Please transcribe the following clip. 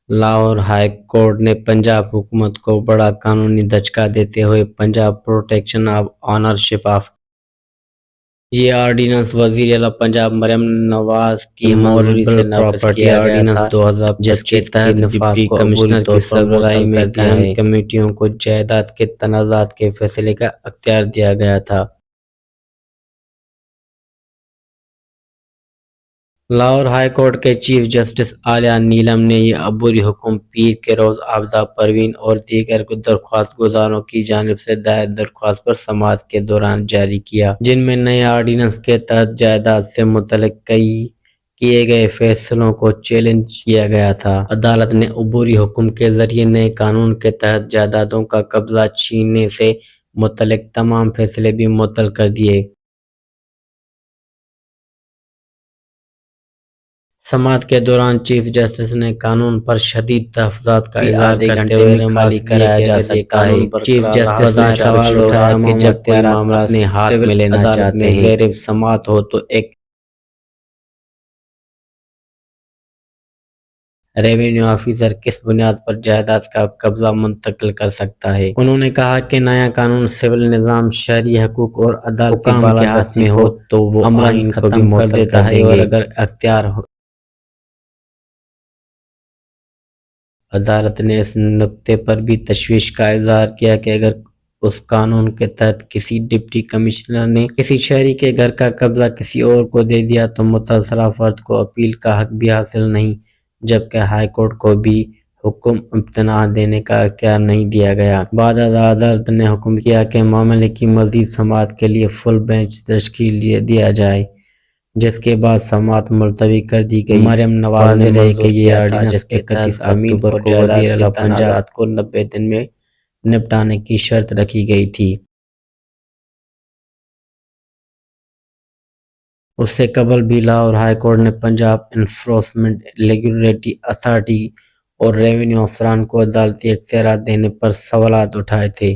Lahore high court نے پنجاب حکومت کو بڑا قانونی دھچکا دیتے ہوئے Punjab protection of ownership of یہ آرڈیننس وزیر اعلیٰ پنجاب مریم نواز کی منظوری سے نافذ کیا گیا تھا، جس کے تحت ڈپٹی کمشنر کی سربراہی میں اہم کمیٹیوں کو جائیداد کے تنازعات کے فیصلے کا اختیار دیا گیا تھا۔ لاہور ہائی کورٹ کے چیف جسٹس عالیہ نیلم نے یہ عبوری حکم پیر کے روز آبدہ پروین اور دیگر درخواست گزاروں کی جانب سے دائر درخواست پر سماعت کے دوران جاری کیا، جن میں نئے آرڈیننس کے تحت جائیداد سے متعلق کیے گئے فیصلوں کو چیلنج کیا گیا تھا۔ عدالت نے عبوری حکم کے ذریعے نئے قانون کے تحت جائیدادوں کا قبضہ چھیننے سے متعلق تمام فیصلے بھی معطل کر دیے۔ سماعت کے دوران چیف جسٹس نے قانون پر شدید تحفظات کا اظہار کرتے ہوئے خالی کرایا جا سکتا ہے۔ چیف جسٹس نے سوال اٹھایا کہ جب کوئی معاملہ اپنے ہاتھ میں لینا چاہتے ہیں، زیر سماعت ہو تو ایک ریونیو آفیسر کس بنیاد پر جائیداد کا قبضہ منتقل کر سکتا ہے۔ انہوں نے کہا کہ نیا قانون سول نظام، شہری حقوق اور عدالتی بالادستی میں ہو تو وہ آئین کو بھی معطل کر دیں گے۔ اگر اختیار عدالت نے اس نکتے پر بھی تشویش کا اظہار کیا کہ اگر اس قانون کے تحت کسی ڈپٹی کمشنر نے کسی شہری کے گھر کا قبضہ کسی اور کو دے دیا تو متاثرہ فرد کو اپیل کا حق بھی حاصل نہیں، جبکہ ہائی کورٹ کو بھی حکم امتناع دینے کا اختیار نہیں دیا گیا۔ بعد ازاں عدالت نے حکم کیا کہ معاملے کی مزید سماعت کے لیے فل بینچ تشکیل دیا جائے، جس کے بعد سماعت ملتوی کر دی گئی۔ مریم نواز نے رہے کہ یہ آرڈیننس کے 31 اکتوبر کو وزیر اعلیٰ پنجاب کو 90 دن میں نپٹانے کی شرط رکھی گئی تھی۔ اس سے قبل بھی لاہور ہائی کورٹ نے پنجاب انفورسمنٹ ریگولیٹری اتھارٹی اور ریونیو افسران کو عدالتی اختیارات دینے پر سوالات اٹھائے تھے۔